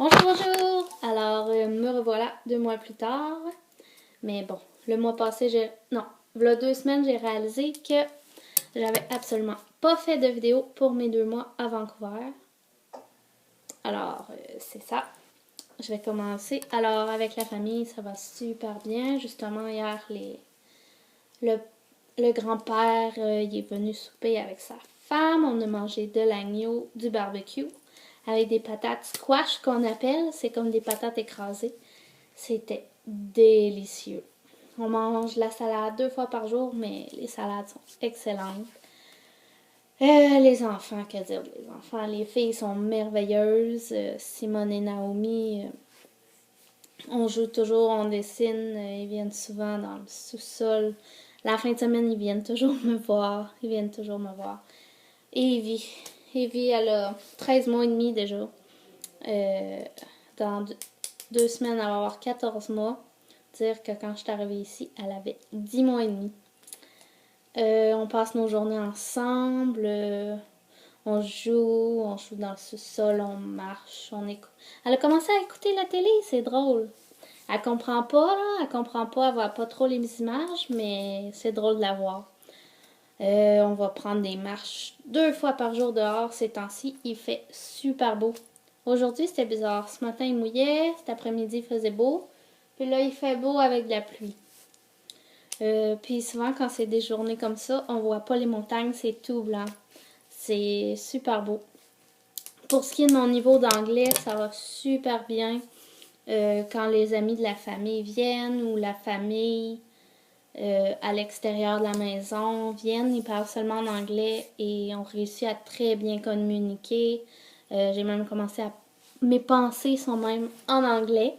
Bonjour, bonjour! Alors, me revoilà 2 mois plus tard. Mais bon, le mois passé, Non, voilà 2 semaines, j'ai réalisé que j'avais absolument pas fait de vidéo pour mes 2 mois à Vancouver. Alors, c'est ça. Je vais commencer. Alors, avec la famille, ça va super bien. Justement, hier, le, le grand-père, il est venu souper avec sa femme. On a mangé de l'agneau, du barbecue, avec des patates squash qu'on appelle. C'est comme des patates écrasées. C'était délicieux. On mange la salade 2 fois par jour, mais les salades sont excellentes. Les enfants, que dire des enfants? Les filles sont merveilleuses. Simone et Naomi, on joue toujours, on dessine. Ils viennent souvent dans le sous-sol. La fin de semaine, ils viennent toujours me voir. Ils viennent toujours me voir. Et Evie, elle a 13 mois et demi déjà. Dans 2 semaines, elle va avoir 14 mois. Dire que quand je suis arrivée ici, elle avait 10 mois et demi. On passe nos journées ensemble. On joue dans le sous-sol, on marche, on écoute. Elle a commencé à écouter la télé, c'est drôle. Elle comprend pas, là, elle voit pas trop les images, mais c'est drôle de la voir. On va prendre des marches 2 fois par jour dehors ces temps-ci. Il fait super beau. Aujourd'hui, c'était bizarre. Ce matin, il mouillait. Cet après-midi, il faisait beau. Puis là, il fait beau avec de la pluie. Puis souvent, quand c'est des journées comme ça, on voit pas les montagnes. C'est tout blanc. C'est super beau. Pour ce qui est de mon niveau d'anglais, ça va super bien. Quand les amis de la famille viennent ou la famille à l'extérieur de la maison viennent, ils parlent seulement en anglais et on réussit à très bien communiquer. J'ai même commencé à... Mes pensées sont même en anglais.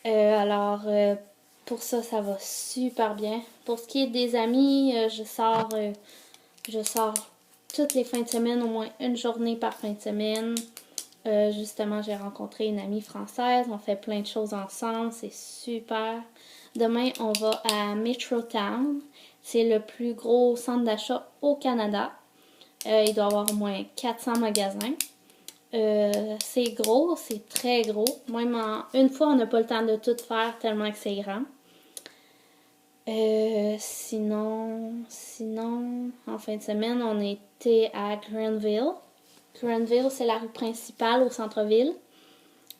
Alors, pour ça, ça va super bien. Pour ce qui est des amis, je sors toutes les fins de semaine, au moins une journée par fin de semaine. Justement, j'ai rencontré une amie française. On fait plein de choses ensemble. C'est super. Demain, on va à Metrotown. C'est le plus gros centre d'achat au Canada. Il doit y avoir au moins 400 magasins. C'est gros, c'est très gros. Même une fois, on n'a pas le temps de tout faire tellement que c'est grand. Sinon, en fin de semaine, on était à Granville. Granville, c'est la rue principale au centre-ville.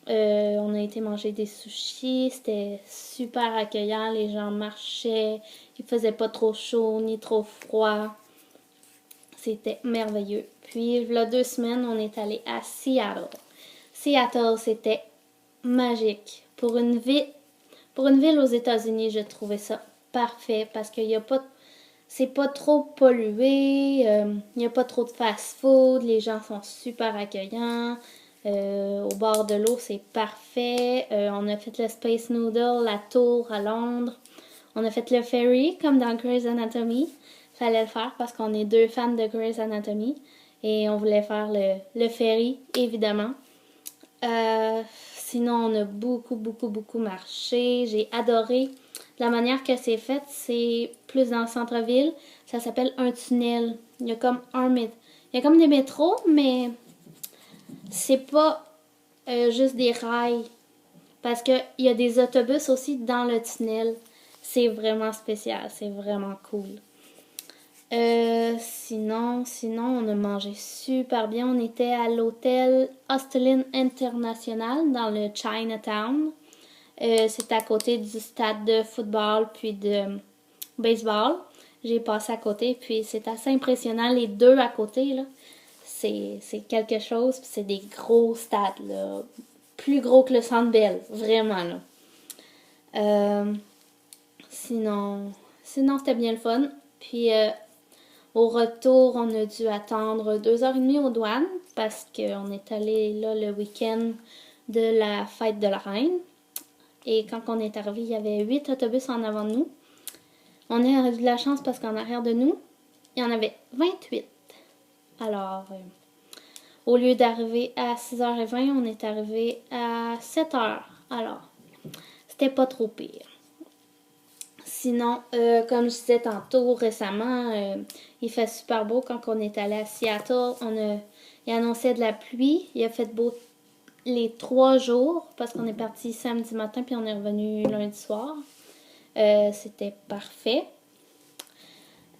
On a été manger des sushis. C'était super accueillant. Les gens marchaient. Il faisait pas trop chaud ni trop froid. C'était merveilleux. Puis, il y a 2 semaines, on est allé à Seattle. Seattle, c'était magique. Pour une ville aux États-Unis, je trouvais ça parfait parce qu'il y a pas... C'est pas trop pollué, il n'y a pas trop de fast-food, les gens sont super accueillants. Au bord de l'eau, c'est parfait. On a fait le Space Noodle, la tour à Londres. On a fait le ferry, comme dans Grey's Anatomy. Fallait le faire parce qu'on est 2 fans de Grey's Anatomy. Et on voulait faire le ferry, évidemment. Sinon, on a beaucoup marché. J'ai adoré la manière que c'est fait. C'est plus dans le centre-ville. Ça s'appelle un tunnel. Il y a comme des métros, mais c'est pas juste des rails. Parce qu'il y a des autobus aussi dans le tunnel. C'est vraiment spécial. C'est vraiment cool. Sinon, on a mangé super bien. On était à l'hôtel Hostelin International dans le Chinatown. C'est à côté du stade de football puis de baseball. J'ai passé à côté, puis c'est assez impressionnant. Les deux à côté, là, c'est quelque chose. Puis c'est des gros stades, là. Plus gros que le Centre Bell, vraiment, là. Sinon, c'était bien le fun. Puis, au retour, on a dû attendre 2h30 aux douanes parce qu'on est allé là le week-end de la fête de la reine. Et quand on est arrivé, il y avait 8 autobus en avant de nous. On a eu de la chance parce qu'en arrière de nous, il y en avait 28. Alors, au lieu d'arriver à 6h20, on est arrivé à 7h. Alors, c'était pas trop pire. Sinon, comme je disais tantôt, récemment, il fait super beau. Quand on est allé à Seattle, il annonçait de la pluie. Il a fait beau les 3 jours parce qu'on est parti samedi matin puis on est revenu lundi soir. C'était parfait.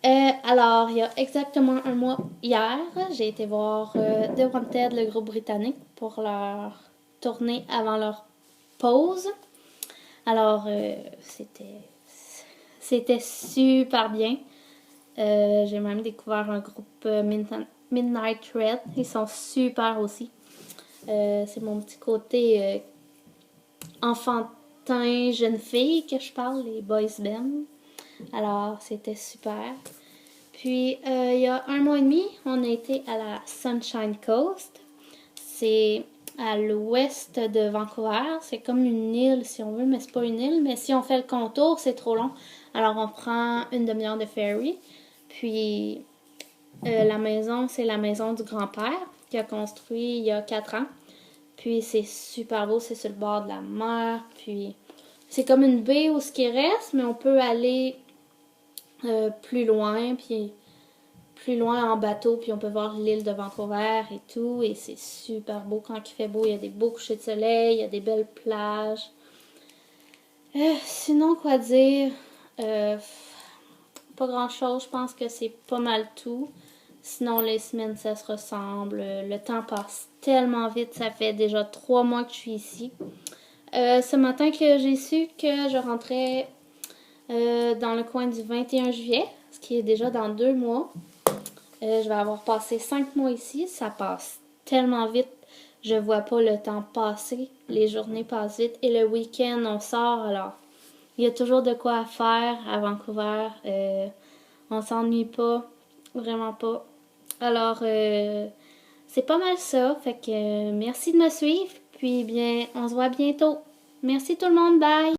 Alors, il y a exactement un mois hier, j'ai été voir The Wanted, le groupe britannique, pour leur tournée avant leur pause. Alors, c'était super bien. J'ai même découvert un groupe Midnight Red. Ils sont super aussi. C'est mon petit côté enfantin, jeune fille que je parle, les boys band. Alors, c'était super. Puis, il y a un mois et demi, on a été à la Sunshine Coast. C'est à l'ouest de Vancouver. C'est comme une île, si on veut, mais c'est pas une île. Mais si on fait le contour, c'est trop long. Alors, on prend une demi-heure de ferry. Puis, la maison, c'est la maison du grand-père qui a construit il y a 4 ans. Puis, c'est super beau. C'est sur le bord de la mer. Puis, c'est comme une baie où ce qui reste, mais on peut aller plus loin. Puis, plus loin en bateau, puis on peut voir l'île de Vancouver et tout, et c'est super beau quand il fait beau, il y a des beaux couchers de soleil, il y a des belles plages. Sinon, quoi dire? Pas grand-chose, je pense que c'est pas mal tout. Sinon, les semaines, ça se ressemble. Le temps passe tellement vite, ça fait déjà 3 mois que je suis ici. Ce matin que j'ai su que je rentrais dans le coin du 21 juillet, ce qui est déjà dans 2 mois. Je vais avoir passé 5 mois ici. Ça passe tellement vite. Je vois pas le temps passer. Les journées passent vite. Et le week-end, on sort. Alors, il y a toujours de quoi faire à Vancouver. On s'ennuie pas. Vraiment pas. Alors, c'est pas mal ça. Fait que merci de me suivre. Puis, bien, on se voit bientôt. Merci tout le monde. Bye!